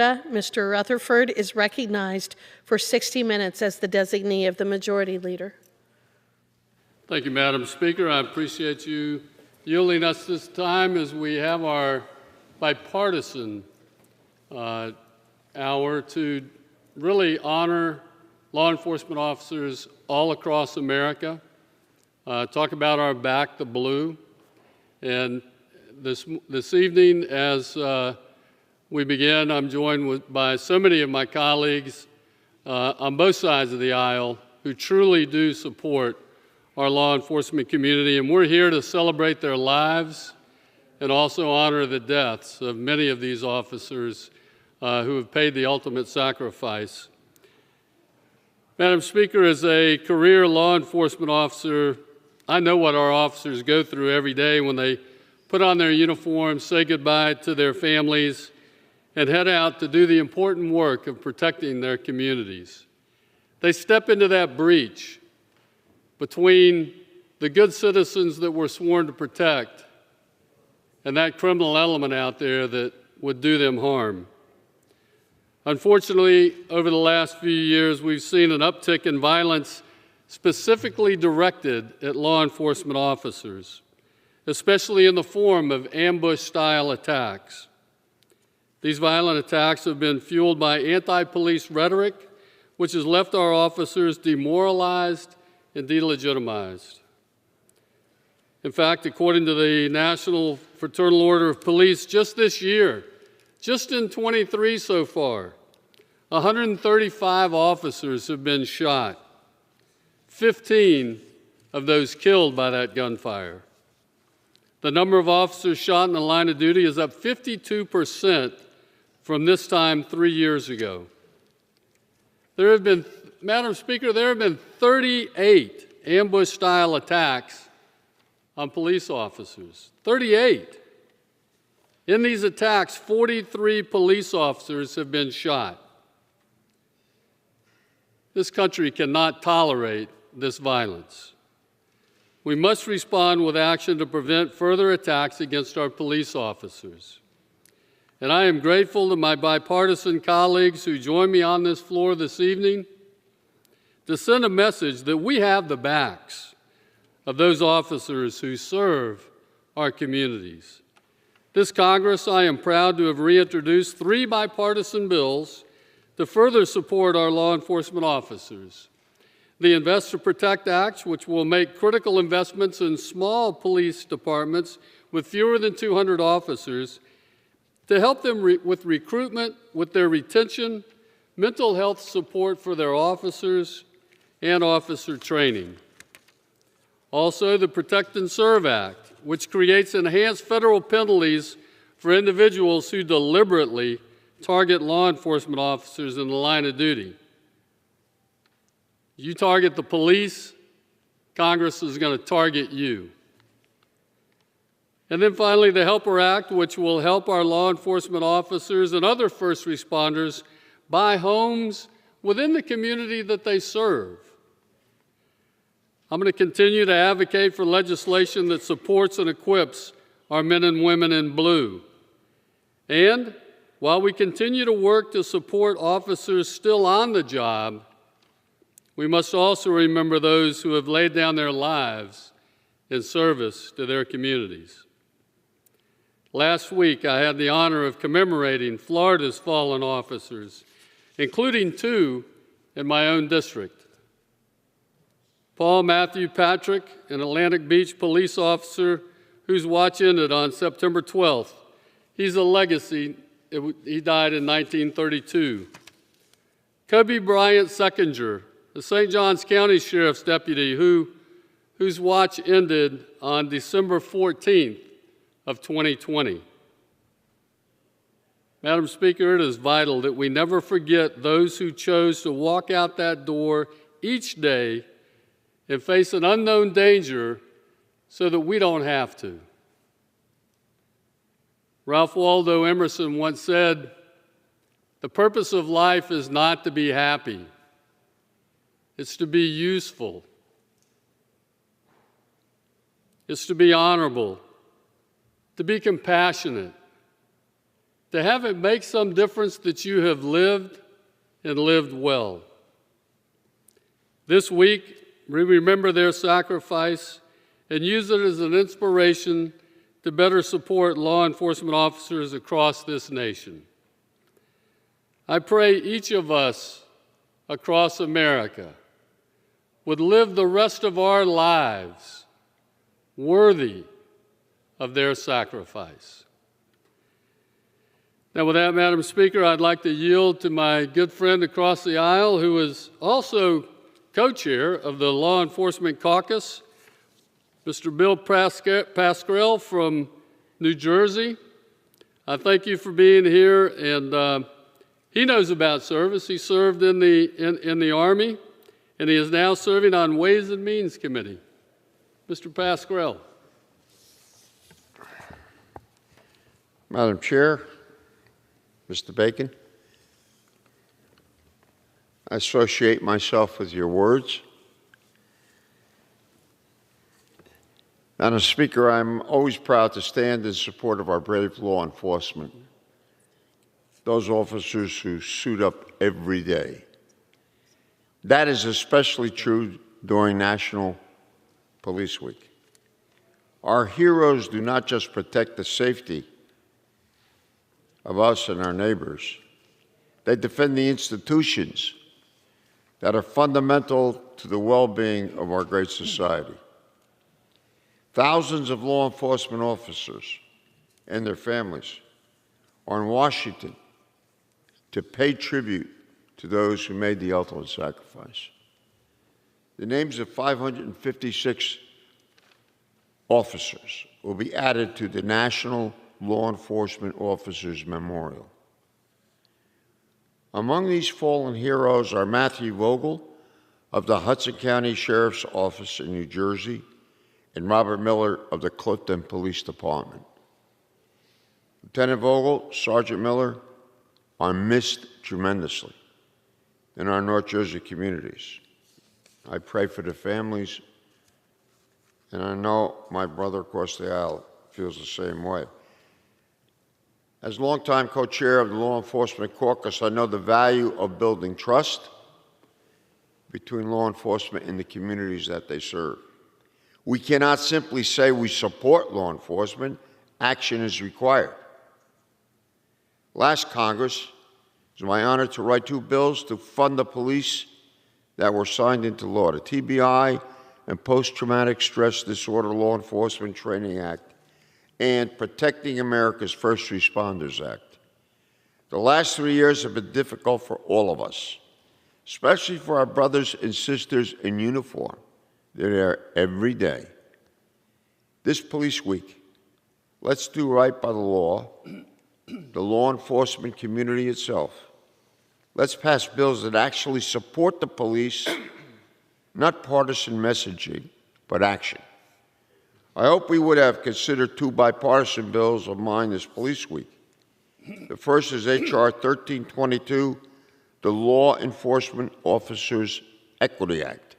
Mr. Rutherford is recognized for 60 minutes as the designee of the Majority Leader. Thank you, Madam Speaker. I appreciate you yielding us this time as we have our bipartisan hour to really honor law enforcement officers all across America, talk about our Back the Blue. And this evening, as we begin, I'm joined by so many of my colleagues on both sides of the aisle who truly do support our law enforcement community, and we're here to celebrate their lives and also honor the deaths of many of these officers who have paid the ultimate sacrifice. Madam Speaker, as a career law enforcement officer, I know what our officers go through every day when they put on their uniforms, say goodbye to their families, and head out to do the important work of protecting their communities. They step into that breach between the good citizens that we're sworn to protect and that criminal element out there that would do them harm. Unfortunately, over the last few years, we've seen an uptick in violence specifically directed at law enforcement officers, especially in the form of ambush-style attacks. These violent attacks have been fueled by anti-police rhetoric, which has left our officers demoralized and delegitimized. In fact, according to the National Fraternal Order of Police, just this year, just in 23 so far, 135 officers have been shot, 15 of those killed by that gunfire. The number of officers shot in the line of duty is up 52% from this time 3 years ago. There have been, Madam Speaker, there have been 38 ambush-style attacks on police officers. 38. In these attacks, 43 police officers have been shot. This country cannot tolerate this violence. We must respond with action to prevent further attacks against our police officers. And I am grateful to my bipartisan colleagues who join me on this floor this evening to send a message that we have the backs of those officers who serve our communities. This Congress, I am proud to have reintroduced 3 bipartisan bills to further support our law enforcement officers. The Invest to Protect Act, which will make critical investments in small police departments with fewer than 200 officers to help them with recruitment, with their retention, mental health support for their officers, and officer training. Also, the Protect and Serve Act, which creates enhanced federal penalties for individuals who deliberately target law enforcement officers in the line of duty. You target the police, Congress is going to target you. And then finally, the Helper Act, which will help our law enforcement officers and other first responders buy homes within the community that they serve. I'm going to continue to advocate for legislation that supports and equips our men and women in blue. And while we continue to work to support officers still on the job, we must also remember those who have laid down their lives in service to their communities. Last week, I had the honor of commemorating Florida's fallen officers, including 2 in my own district. Paul Matthew Patrick, an Atlantic Beach police officer whose watch ended on September 12th. He's a legacy. He died in 1932. Kobe Bryant Seckinger, the St. Johns County Sheriff's deputy whose watch ended on December 14th of 2020. Madam Speaker, it is vital that we never forget those who chose to walk out that door each day and face an unknown danger so that we don't have to. Ralph Waldo Emerson once said, "The purpose of life is not to be happy. It's to be useful. It's to be honorable, to be compassionate, to have it make some difference that you have lived and lived well. This week, we remember their sacrifice and use it as an inspiration to better support law enforcement officers across this nation. I pray each of us across America would live the rest of our lives worthy of their sacrifice. Now, with that, Madam Speaker, I'd like to yield to my good friend across the aisle, who is also co-chair of the Law Enforcement Caucus, Mr. Bill Pascrell from New Jersey. I thank you for being here, and he knows about service. He served in the Army, and he is now serving on Ways and Means Committee. Mr. Pascrell. Madam Chair, Mr. Bacon, I associate myself with your words. Madam Speaker, I'm always proud to stand in support of our brave law enforcement, those officers who suit up every day. That is especially true during National Police Week. Our heroes do not just protect the safety of us and our neighbors. They defend the institutions that are fundamental to the well-being of our great society. Thousands of law enforcement officers and their families are in Washington to pay tribute to those who made the ultimate sacrifice. The names of 556 officers will be added to the National Law Enforcement Officers Memorial. Among these fallen heroes are Matthew Vogel of the Hudson County Sheriff's Office in New Jersey and Robert Miller of the Clifton Police Department. Lieutenant Vogel, Sergeant Miller are missed tremendously in our North Jersey communities. I pray for the families, and I know my brother across the aisle feels the same way. As longtime co-chair of the Law Enforcement Caucus, I know the value of building trust between law enforcement and the communities that they serve. We cannot simply say we support law enforcement. Action is required. Last Congress, it was my honor to write 2 bills to fund the police that were signed into law, the TBI and Post-Traumatic Stress Disorder Law Enforcement Training Act and Protecting America's First Responders Act. The last 3 years have been difficult for all of us, especially for our brothers and sisters in uniform. They're there every day. This police week, let's do right by the law, the law enforcement community itself. Let's pass bills that actually support the police, not partisan messaging, but action. I hope we would have considered 2 bipartisan bills of mine this police week. The first is H.R. 1322, the Law Enforcement Officers Equity Act,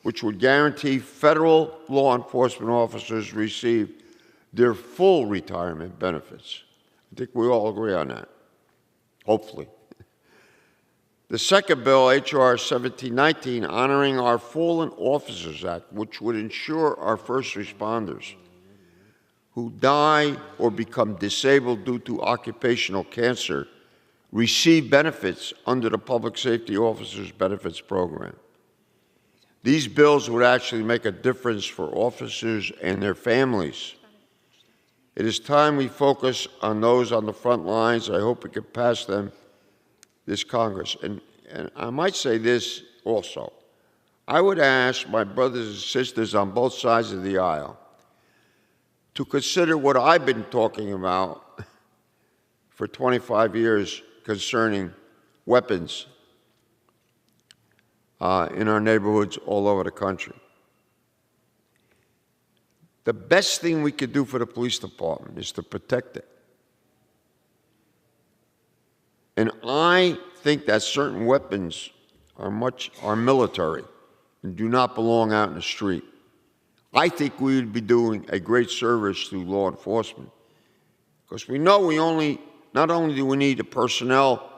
which would guarantee federal law enforcement officers receive their full retirement benefits. I think we all agree on that, hopefully. The second bill, H.R. 1719, honoring our Fallen Officers Act, which would ensure our first responders who die or become disabled due to occupational cancer receive benefits under the Public Safety Officers Benefits Program. These bills would actually make a difference for officers and their families. It is time we focus on those on the front lines. I hope we can pass them this Congress. And I might say this also. I would ask my brothers and sisters on both sides of the aisle to consider what I've been talking about for 25 years concerning weapons in our neighborhoods all over the country. The best thing we could do for the police department is to protect it. And I think that certain weapons are military and do not belong out in the street. I think we would be doing a great service to law enforcement because we know we only not only do we need the personnel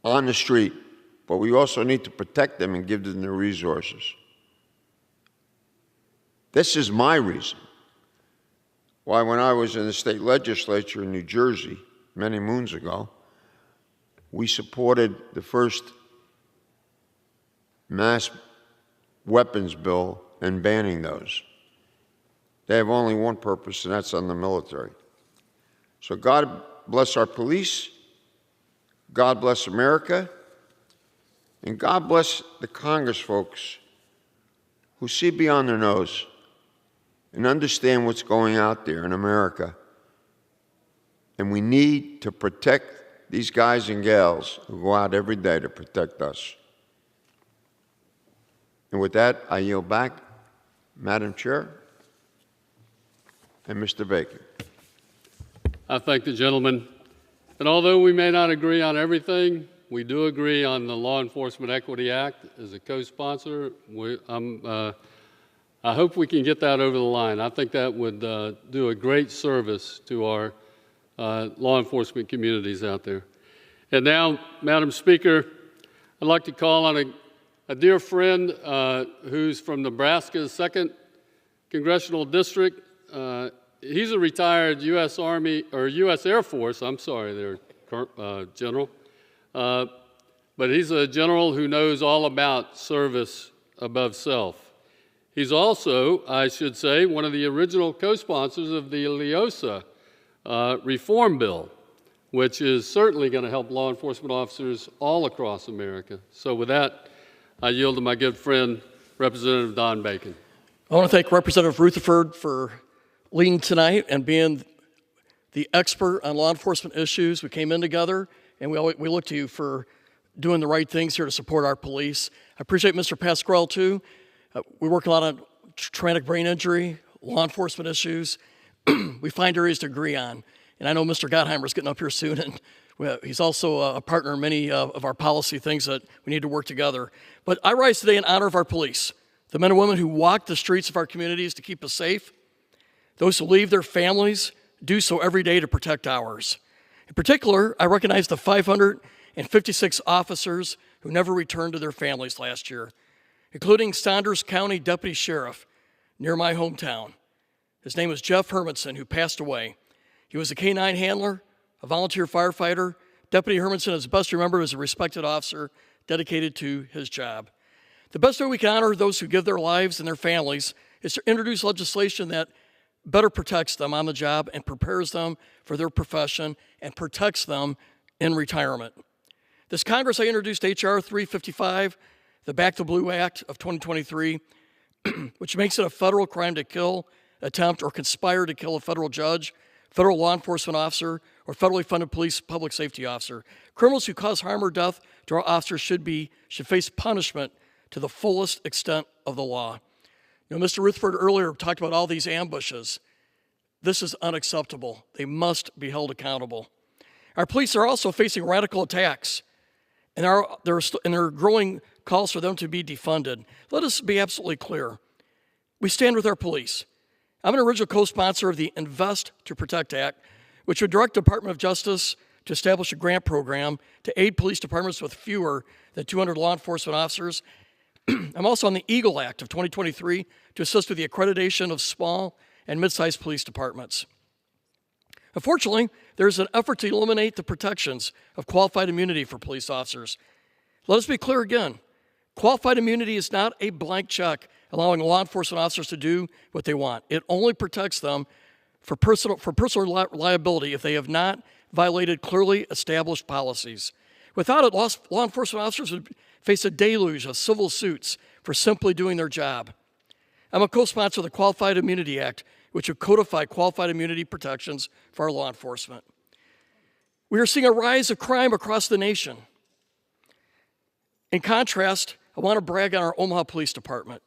on the street, but we also need to protect them and give them the resources. This is my reason why, when I was in the state legislature in New Jersey many moons ago, we supported the first mass weapons bill and banning those. They have only one purpose, and that's on the military. So God bless our police, God bless America, and God bless the Congress folks who see beyond their nose and understand what's going out there in America. And we need to protect these guys and gals who go out every day to protect us. And with that, I yield back, Madam Chair and Mr. Bacon. I thank the gentleman. And although we may not agree on everything, we do agree on the Law Enforcement Equity Act as a co-sponsor. I hope we can get that over the line. I think that would do a great service to our law enforcement communities out there. And now, Madam Speaker, I'd like to call on a dear friend who's from Nebraska's 2nd Congressional District. He's a retired U.S. Army, or U.S. Air Force, I'm sorry there, General. But he's a general who knows all about service above self. He's also, I should say, one of the original co-sponsors of the LEOSA reform bill, which is certainly going to help law enforcement officers all across America. So with that, I yield to my good friend, Representative Don Bacon. I want to thank Representative Rutherford for leading tonight and being the expert on law enforcement issues. We came in together, and we look to you for doing the right things here to support our police. I appreciate Mr. Pasquale, too. We work a lot on traumatic brain injury, law enforcement issues. We find areas to agree on. And I know Mr. Gottheimer's getting up here soon, and he's also a partner in many of our policy things that we need to work together. But I rise today in honor of our police, the men and women who walk the streets of our communities to keep us safe, those who leave their families, do so every day to protect ours. In particular, I recognize the 556 officers who never returned to their families last year, including Saunders County Deputy Sheriff near my hometown. His name was Jeff Hermanson, who passed away. He was a K-9 handler, a volunteer firefighter. Deputy Hermanson is best remembered as a respected officer dedicated to his job. The best way we can honor those who give their lives and their families is to introduce legislation that better protects them on the job and prepares them for their profession and protects them in retirement. This Congress, I introduced H.R. 355, the Back the Blue Act of 2023, which makes it a federal crime to kill, attempt, or conspire to kill a federal judge, federal law enforcement officer, or federally funded police public safety officer. Criminals who cause harm or death to our officers should face punishment to the fullest extent of the law. You know, Mr. Rutherford earlier talked about all these ambushes. This is unacceptable. They must be held accountable. Our police are also facing radical attacks, and there are growing calls for them to be defunded. Let us be absolutely clear. We stand with our police. I'm an original co-sponsor of the Invest to Protect Act, which would direct the Department of Justice to establish a grant program to aid police departments with fewer than 200 law enforcement officers. I'm also on the EAGLE Act of 2023 to assist with the accreditation of small and mid-sized police departments. Unfortunately, there's an effort to eliminate the protections of qualified immunity for police officers. Let us be clear again. Qualified immunity is not a blank check allowing law enforcement officers to do what they want. It only protects them for personal liability if they have not violated clearly established policies. Without it, law enforcement officers would face a deluge of civil suits for simply doing their job. I'm a co-sponsor of the Qualified Immunity Act, which would codify qualified immunity protections for our law enforcement. We are seeing a rise of crime across the nation. In contrast, I want to brag on our Omaha Police Department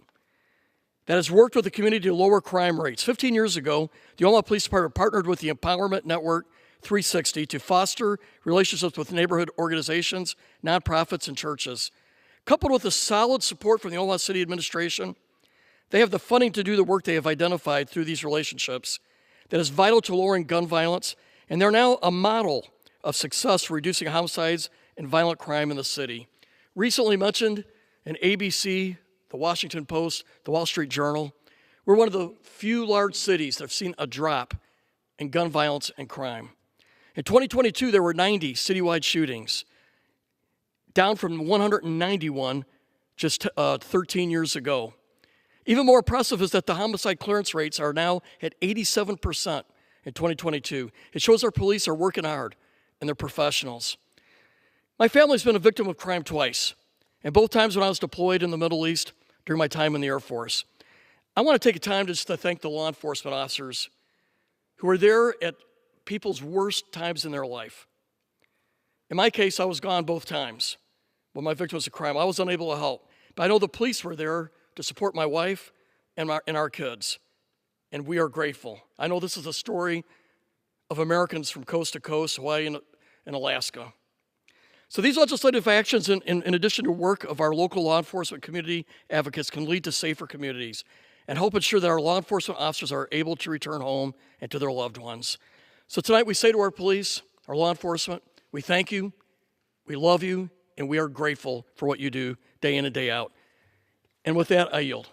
that has worked with the community to lower crime rates. 15 years ago, the Omaha Police Department partnered with the Empowerment Network 360 to foster relationships with neighborhood organizations, nonprofits, and churches. Coupled with the solid support from the Omaha City Administration, they have the funding to do the work they have identified through these relationships that is vital to lowering gun violence And they're now a model of success for reducing homicides and violent crime in the city. Recently mentioned in ABC, the Washington Post, the Wall Street Journal, we're one of the few large cities that have seen a drop in gun violence and crime. In 2022, there were 90 citywide shootings, down from 191 just 13 years ago. Even more impressive is that the homicide clearance rates are now at 87% in 2022. It shows our police are working hard and they're professionals. My family's been a victim of crime twice, and both times when I was deployed in the Middle East during my time in the Air Force. I want to take a time just to thank the law enforcement officers who are there at people's worst times in their life. In my case, I was gone both times. When my victim was a crime, I was unable to help. But I know the police were there to support my wife and our kids, and we are grateful. I know this is a story of Americans from coast to coast, Hawaii and Alaska. So these legislative actions, in addition to work of our local law enforcement community advocates, can lead to safer communities and help ensure that our law enforcement officers are able to return home and to their loved ones. So tonight we say to our police, our law enforcement, we thank you, we love you, and we are grateful for what you do day in and day out. And with that, I yield.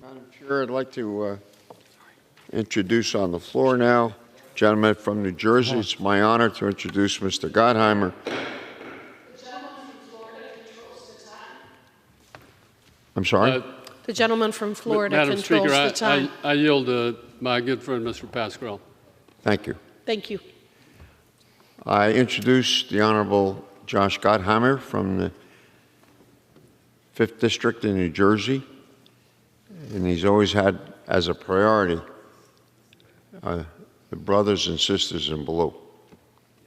Madam Chair, I'd like to introduce on the floor now, gentleman from New Jersey. It's my honor to introduce Mr. Gottheimer. I'm sorry? The gentleman from Florida Madam controls Speaker, the time. I yield to my good friend, Mr. Pasquale. Thank you. Thank you. I introduce the Honorable Josh Gottheimer from the 5th District in New Jersey, and he's always had as a priority the brothers and sisters in blue.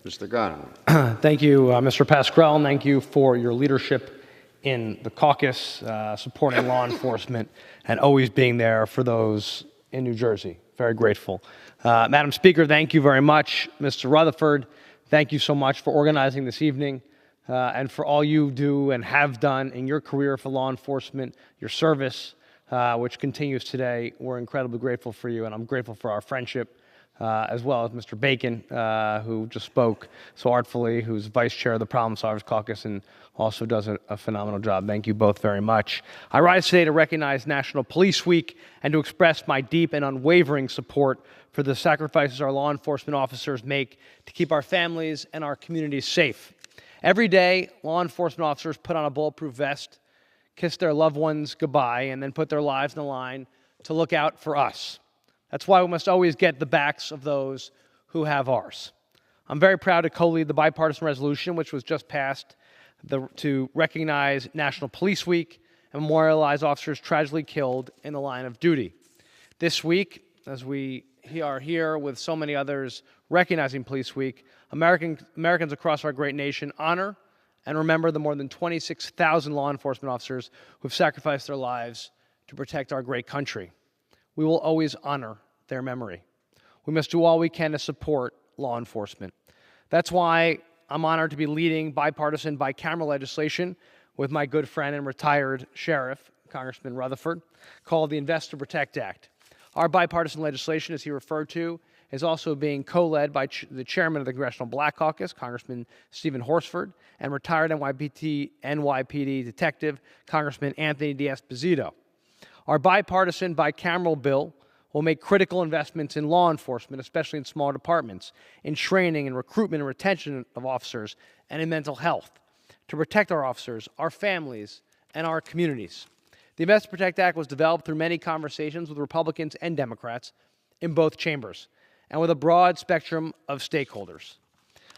Mr. Gottheimer. Thank you, Mr. Pasquale, and thank you for your leadership in the caucus, supporting law enforcement, and always being there for those in New Jersey. Very grateful. Madam Speaker, thank you very much. Mr. Rutherford, thank you so much for organizing this evening and for all you do and have done in your career for law enforcement, your service, which continues today. We're incredibly grateful for you, and I'm grateful for our friendship, as well as Mr. Bacon, who just spoke so artfully, who's vice chair of the Problem Solvers Caucus and also does a phenomenal job. Thank you both very much. I rise today to recognize National Police Week and to express my deep and unwavering support for the sacrifices our law enforcement officers make to keep our families and our communities safe. Every day, law enforcement officers put on a bulletproof vest, kiss their loved ones goodbye, and then put their lives on the line to look out for us. That's why we must always get the backs of those who have ours. I'm very proud to co-lead the bipartisan resolution, which was just passed, to recognize National Police Week and memorialize officers tragically killed in the line of duty. This week, as we are here with so many others recognizing Police Week, Americans across our great nation honor and remember the more than 26,000 law enforcement officers who have sacrificed their lives to protect our great country. We will always honor their memory. We must do all we can to support law enforcement. That's why I'm honored to be leading bipartisan, bicameral legislation with my good friend and retired sheriff, Congressman Rutherford, called the Invest to Protect Act. Our bipartisan legislation, as he referred to, is also being co-led by the chairman of the Congressional Black Caucus, Congressman Stephen Horsford, and retired NYPD detective, Congressman Anthony D'Esposito. Our bipartisan, bicameral bill will make critical investments in law enforcement, especially in small departments, in training and recruitment and retention of officers, and in mental health, to protect our officers, our families, and our communities. The Invest to Protect Act was developed through many conversations with Republicans and Democrats in both chambers, and with a broad spectrum of stakeholders.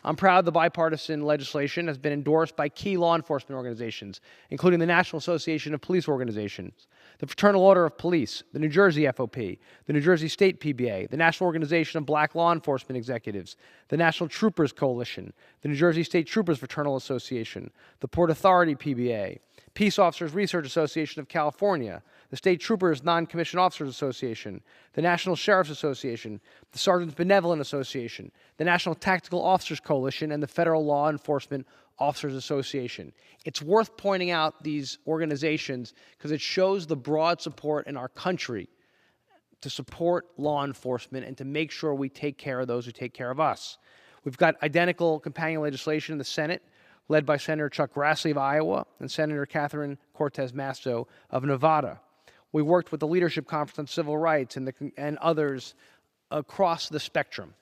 I'm proud the bipartisan legislation has been endorsed by key law enforcement organizations, including the National Association of Police Organizations, the Fraternal Order of Police, the New Jersey FOP, the New Jersey State PBA, the National Organization of Black Law Enforcement Executives, the National Troopers Coalition, the New Jersey State Troopers Fraternal Association, the Port Authority PBA, Peace Officers Research Association of California, the State Troopers Non-Commissioned Officers Association, the National Sheriff's Association, the Sergeants Benevolent Association, the National Tactical Officers Coalition, and the Federal Law Enforcement Officers Association. It's worth pointing out these organizations because it shows the broad support in our country to support law enforcement and to make sure we take care of those who take care of us. We've got identical companion legislation in the Senate, led by Senator Chuck Grassley of Iowa and Senator Catherine Cortez Masto of Nevada. We worked with the Leadership Conference on Civil Rights and others across the spectrum.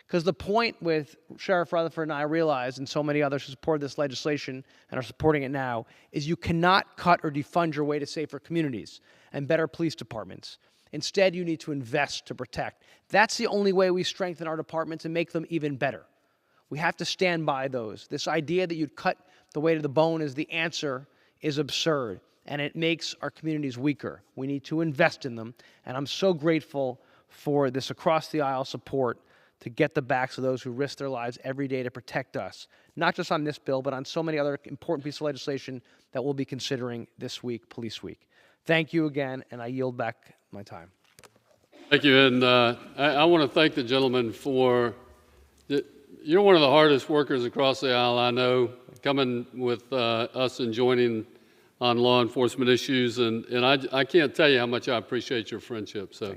Because the point with Sheriff Rutherford and I realized, and so many others who support this legislation and are supporting it now, is you cannot cut or defund your way to safer communities and better police departments. Instead, you need to invest to protect. That's the only way we strengthen our departments and make them even better. We have to stand by those. This idea that you'd cut the way to the bone as the answer is absurd, and it makes our communities weaker. We need to invest in them, and I'm so grateful for this across-the-aisle support to get the backs of those who risk their lives every day to protect us, not just on this bill, but on so many other important pieces of legislation that we'll be considering this week, Police Week. Thank you again, and I yield back my time. Thank you, and I want to thank the gentleman for, you're one of the hardest workers across the aisle I know, coming with us and joining on law enforcement issues, and I can't tell you how much I appreciate your friendship, so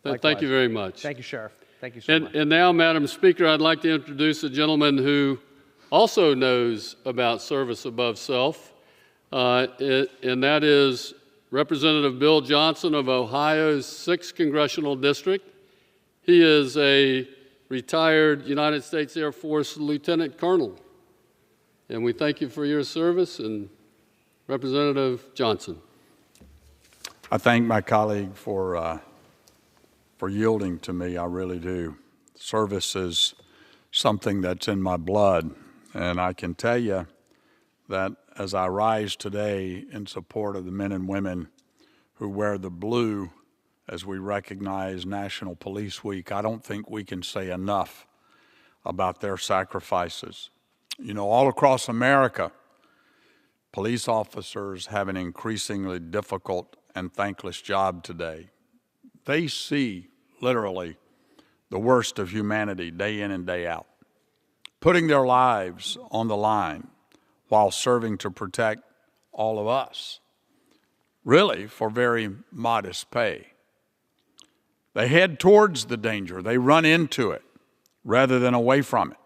thank you very much. Thank you, Sheriff. Thank you so much. And now, Madam Speaker, I'd like to introduce a gentleman who also knows about service above self, and that is Representative Bill Johnson of Ohio's 6th Congressional District. He is a retired United States Air Force Lieutenant Colonel, and we thank you for your service. And Representative Johnson. I thank my colleague for yielding to me. I really do. Service is something that's in my blood, and I can tell you that as I rise today in support of the men and women who wear the blue as we recognize National Police Week, I don't think we can say enough about their sacrifices. You know, all across America, police officers have an increasingly difficult and thankless job today. They see, literally, the worst of humanity day in and day out, putting their lives on the line while serving to protect all of us, really for very modest pay. They head towards the danger. They run into it rather than away from it.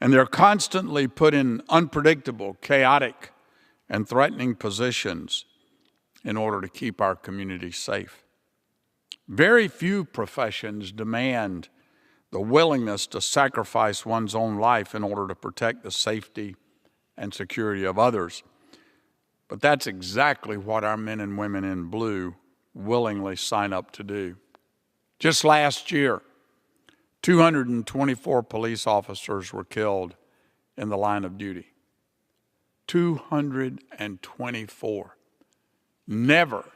And they're constantly put in unpredictable, chaotic, and threatening positions in order to keep our community safe. Very few professions demand the willingness to sacrifice one's own life in order to protect the safety and security of others. But that's exactly what our men and women in blue willingly sign up to do. Just last year, 224 police officers were killed in the line of duty. 224. Never,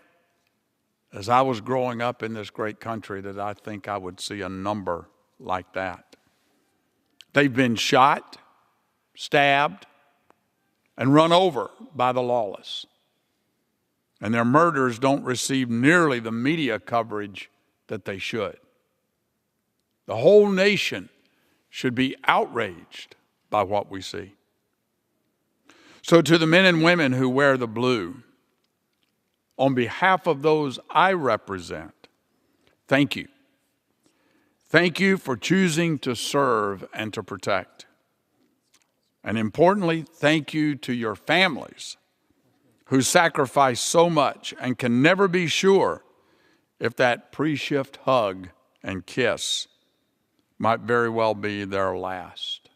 as I was growing up in this great country, did I think I would see a number like that. They've been shot, stabbed, and run over by the lawless. And their murders don't receive nearly the media coverage that they should. The whole nation should be outraged by what we see. So to the men and women who wear the blue, on behalf of those I represent, thank you. Thank you for choosing to serve and to protect. And importantly, thank you to your families who sacrifice so much and can never be sure if that pre-shift hug and kiss might very well be their last.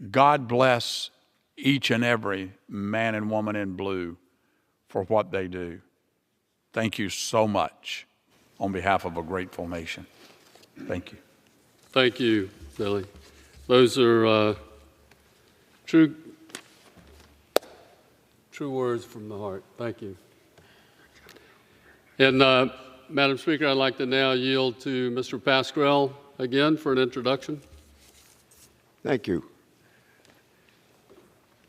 God bless each and every man and woman in blue for what they do. Thank you so much on behalf of a grateful nation. Thank you. Thank you, Billy. Those are true words from the heart. Thank you. And Madam Speaker, I'd like to now yield to Mr. Pascrell again for an introduction. Thank you.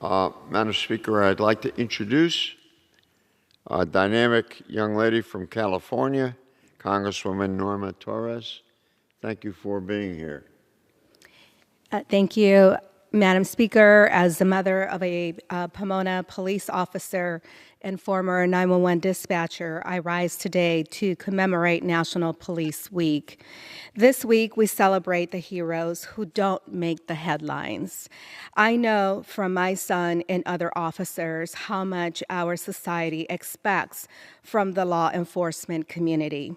Madam Speaker, I'd like to introduce a dynamic young lady from California, Congresswoman Norma Torres. Thank you for being here. Thank you, Madam Speaker, as the mother of a Pomona police officer and former 911 dispatcher, I rise today to commemorate National Police Week. This week, we celebrate the heroes who don't make the headlines. I know from my son and other officers how much our society expects from the law enforcement community.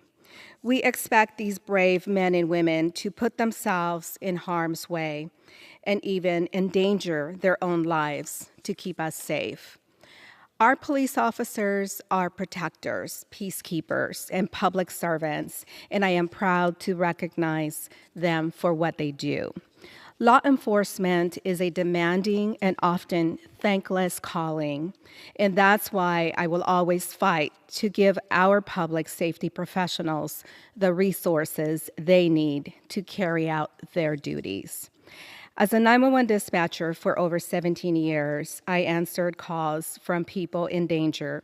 We expect these brave men and women to put themselves in harm's way and even endanger their own lives to keep us safe. Our police officers are protectors, peacekeepers, and public servants, and I am proud to recognize them for what they do. Law enforcement is a demanding and often thankless calling, and that's why I will always fight to give our public safety professionals the resources they need to carry out their duties. As a 911 dispatcher for over 17 years, I answered calls from people in danger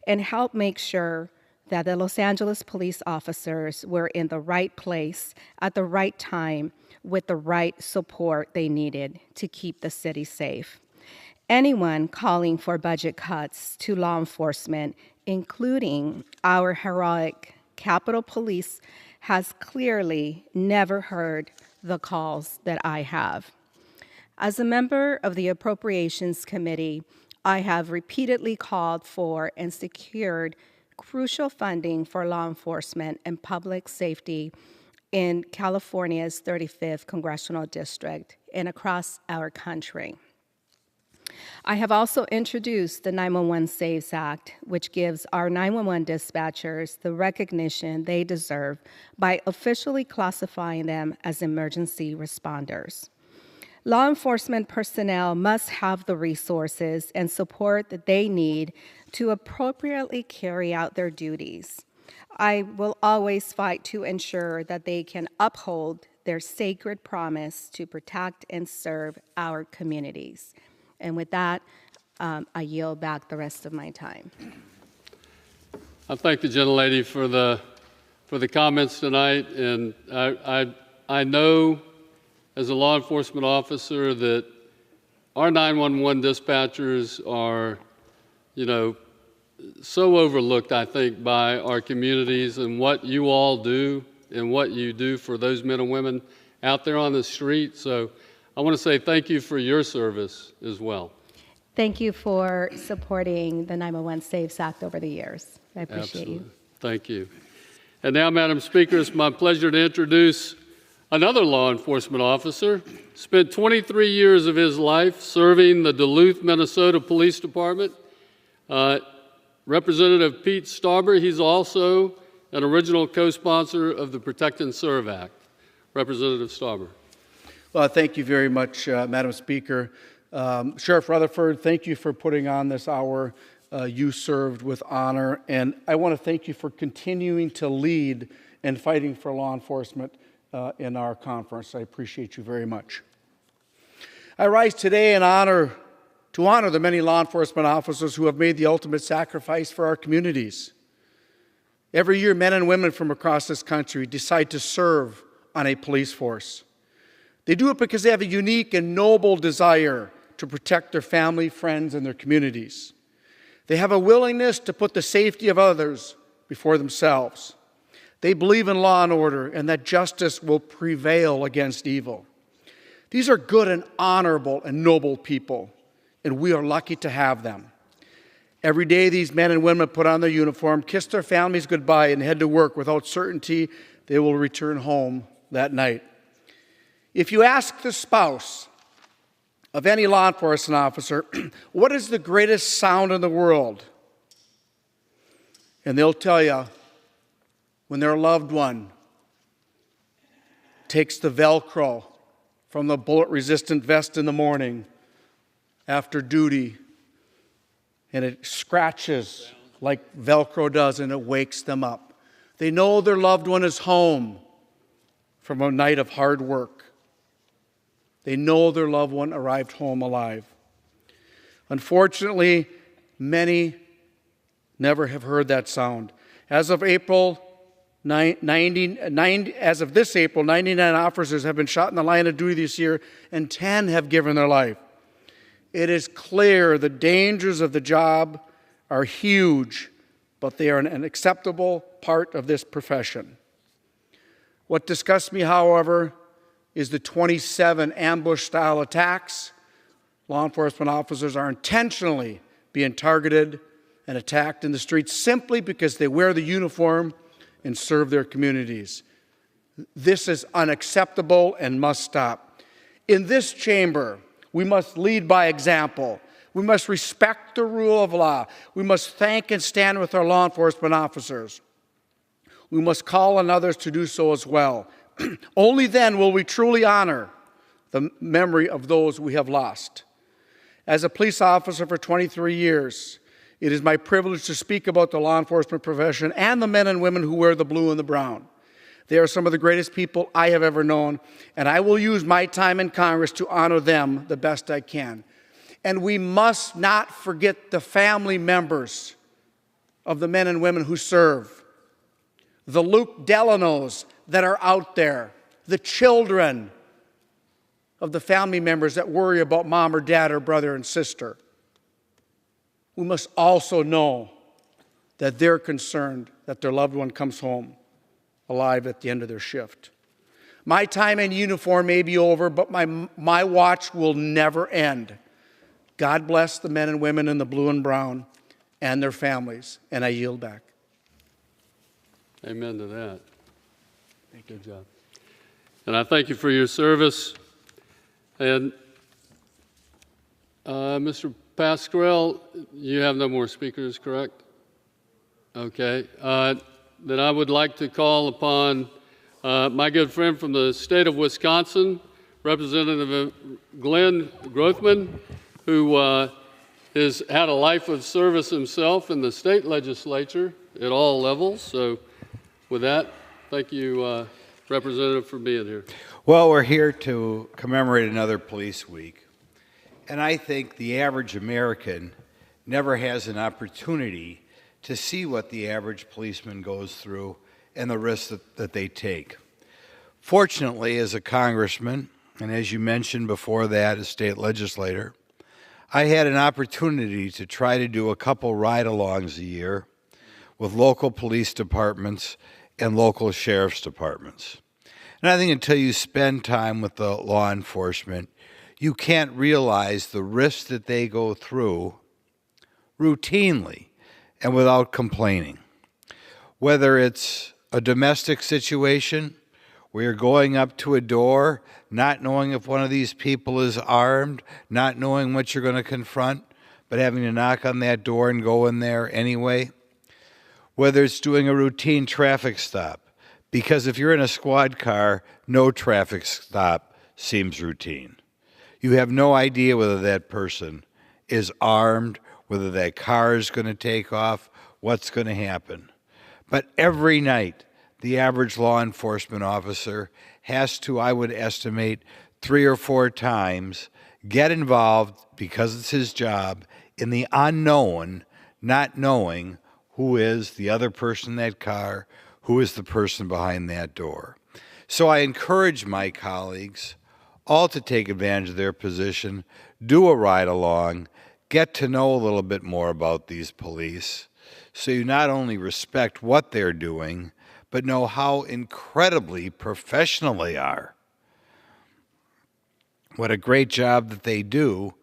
and helped make sure that the Los Angeles police officers were in the right place at the right time with the right support they needed to keep the city safe. Anyone calling for budget cuts to law enforcement, including our heroic Capitol Police, has clearly never heard the calls that I have. As a member of the Appropriations Committee, I have repeatedly called for and secured crucial funding for law enforcement and public safety in California's 35th Congressional District and across our country. I have also introduced the 911 Saves Act, which gives our 911 dispatchers the recognition they deserve by officially classifying them as emergency responders. Law enforcement personnel must have the resources and support that they need to appropriately carry out their duties. I will always fight to ensure that they can uphold their sacred promise to protect and serve our communities. And with that, I yield back the rest of my time. I thank the gentlelady for the comments tonight, and I know as a law enforcement officer that our 911 dispatchers are, so overlooked, I think, by our communities and what you all do and what you do for those men and women out there on the street. So I want to say thank you for your service as well. Thank you for supporting the 911 Saves Act over the years. I appreciate Absolutely. you. Thank you. And now, Madam Speaker, it's my pleasure to introduce another law enforcement officer. Spent 23 years of his life serving the Duluth, Minnesota Police Department. Representative Pete Stauber, he's also an original co-sponsor of the Protect and Serve Act. Representative Stauber. Well, thank you very much, Madam Speaker. Sheriff Rutherford, thank you for putting on this hour. You served with honor, and I want to thank you for continuing to lead and fighting for law enforcement in our conference. I appreciate you very much. I rise today to honor the many law enforcement officers who have made the ultimate sacrifice for our communities. Every year, men and women from across this country decide to serve on a police force. They do it because they have a unique and noble desire to protect their family, friends, and their communities. They have a willingness to put the safety of others before themselves. They believe in law and order and that justice will prevail against evil. These are good and honorable and noble people, and we are lucky to have them. Every day, these men and women put on their uniform, kiss their families goodbye, and head to work without certainty they will return home that night. If you ask the spouse of any law enforcement officer, what is the greatest sound in the world? And they'll tell you, when their loved one takes the Velcro from the bullet-resistant vest in the morning after duty, and it scratches like Velcro does, and it wakes them up. They know their loved one is home from a night of hard work. They know their loved one arrived home alive. Unfortunately, many never have heard that sound. As of April As of this April, 99 officers have been shot in the line of duty this year, and 10 have given their life. It is clear the dangers of the job are huge, but they are an acceptable part of this profession. What disgusts me, however, is the 27 ambush-style attacks. Law enforcement officers are intentionally being targeted and attacked in the streets simply because they wear the uniform and serve their communities. This is unacceptable and must stop. In this chamber, we must lead by example. We must respect the rule of law. We must thank and stand with our law enforcement officers. We must call on others to do so as well. Only then will we truly honor the memory of those we have lost. As a police officer for 23 years, it is my privilege to speak about the law enforcement profession and the men and women who wear the blue and the brown. They are some of the greatest people I have ever known, and I will use my time in Congress to honor them the best I can. And we must not forget the family members of the men and women who serve, the Luke Delanos that are out there, the children of the family members that worry about mom or dad or brother and sister. We must also know that they're concerned that their loved one comes home alive at the end of their shift. My time in uniform may be over, but my watch will never end. God bless the men and women in the blue and brown and their families, and I yield back. Amen to that. Good job. And I thank you for your service. And Mr. Pasquale, you have no more speakers, correct? Okay. Then I would like to call upon my good friend from the state of Wisconsin, Representative Glenn Grothman, who has had a life of service himself in the state legislature at all levels. So with that, thank you, Representative, for being here. Well, we're here to commemorate another Police Week. And I think the average American never has an opportunity to see what the average policeman goes through and the risks that they take. Fortunately, as a congressman, and as you mentioned before that, a state legislator, I had an opportunity to try to do a couple ride-alongs a year with local police departments and local sheriff's departments. And I think until you spend time with the law enforcement, you can't realize the risks that they go through routinely and without complaining. Whether it's a domestic situation where you're going up to a door, not knowing if one of these people is armed, not knowing what you're going to confront, but having to knock on that door and go in there anyway. Whether it's doing a routine traffic stop, because if you're in a squad car, no traffic stop seems routine. You have no idea whether that person is armed, whether that car is going to take off, what's going to happen. But every night, the average law enforcement officer has to, I would estimate, 3 or 4 times get involved, because it's his job, in the unknown, not knowing who is the other person in that car, who is the person behind that door. So I encourage my colleagues all to take advantage of their position, do a ride-along, get to know a little bit more about these police, so you not only respect what they're doing, but know how incredibly professional they are. What a great job that they do,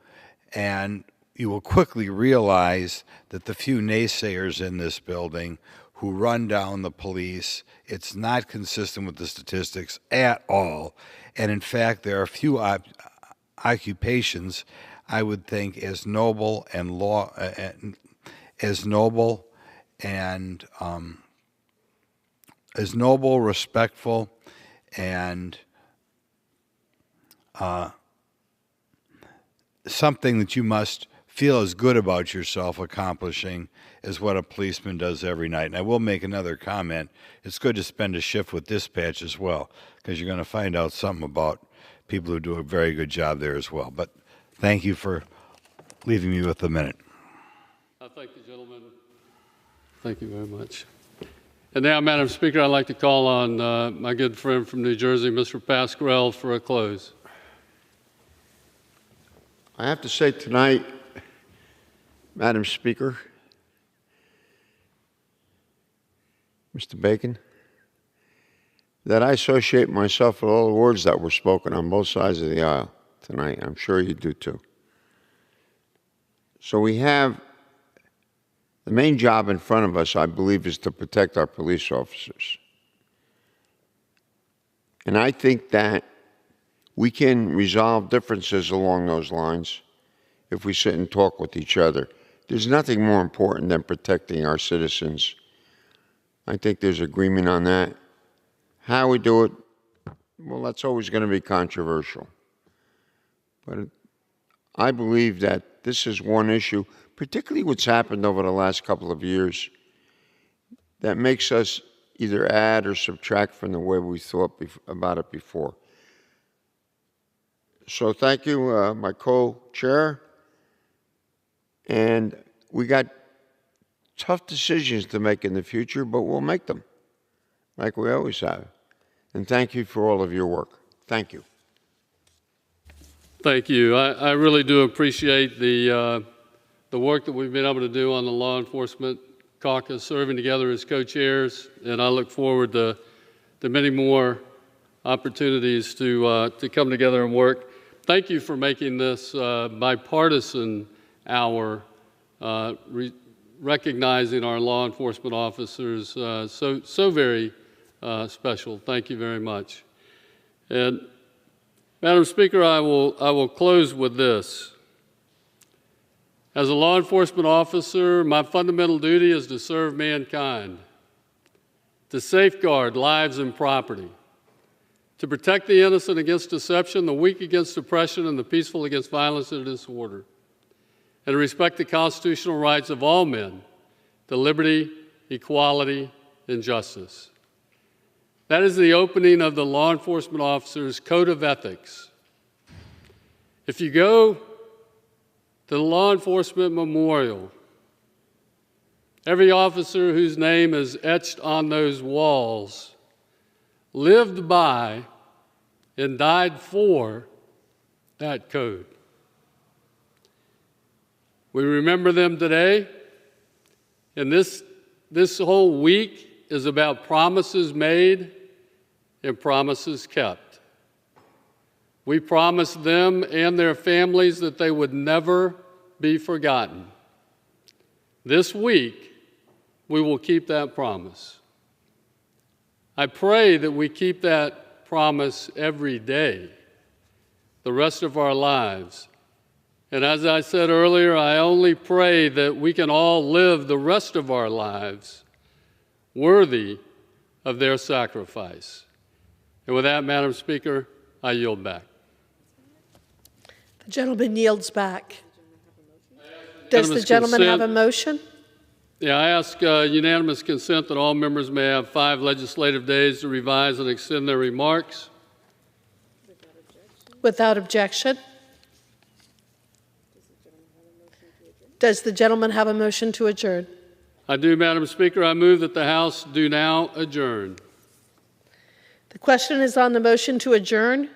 and you will quickly realize that the few naysayers in this building who run down the police, it's not consistent with the statistics at all. And in fact, there are few occupations, I would think, as noble and respectful, and something that you must feel as good about yourself accomplishing as what a policeman does every night. And I will make another comment. It's good to spend a shift with dispatch as well, because you're going to find out something about people who do a very good job there as well. But thank you for leaving me with a minute. I thank the gentleman. Thank you very much. And now, Madam Speaker, I'd like to call on my good friend from New Jersey, Mr. Pasquarello, for a close. I have to say tonight, Madam Speaker, Mr. Bacon, that I associate myself with all the words that were spoken on both sides of the aisle tonight. I'm sure you do too. So we have the main job in front of us, I believe, is to protect our police officers. And I think that we can resolve differences along those lines if we sit and talk with each other. There's nothing more important than protecting our citizens. I think there's agreement on that. How we do it, well, that's always going to be controversial. But I believe that this is one issue, particularly what's happened over the last couple of years, that makes us either add or subtract from the way we thought about it before. So thank you, my co-chair. And we got tough decisions to make in the future, but we'll make them, like we always have. And thank you for all of your work. Thank you. Thank you. I really do appreciate the work that we've been able to do on the Law Enforcement Caucus, serving together as co-chairs, and I look forward to many more opportunities to come together and work. Thank you for making this bipartisan hour, recognizing our law enforcement officers so very special. Thank you very much. And Madam Speaker, I will close with this. As a law enforcement officer, my fundamental duty is to serve mankind, to safeguard lives and property, to protect the innocent against deception, the weak against oppression, and the peaceful against violence and disorder, and to respect the constitutional rights of all men to liberty, equality, and justice. That is the opening of the law enforcement officer's code of ethics. If you go to the Law Enforcement Memorial, every officer whose name is etched on those walls lived by and died for that code. We remember them today, and this whole week is about promises made and promises kept. We promised them and their families that they would never be forgotten. This week, we will keep that promise. I pray that we keep that promise every day, the rest of our lives. And as I said earlier, I only pray that we can all live the rest of our lives worthy of their sacrifice. And with that, Madam Speaker, I yield back. The gentleman yields back. Does the gentleman have a motion? Yeah, I ask unanimous consent that all members may have 5 legislative days to revise and extend their remarks. Without objection. Does the gentleman have a motion to adjourn? I do, Madam Speaker. I move that the House do now adjourn. The question is on the motion to adjourn.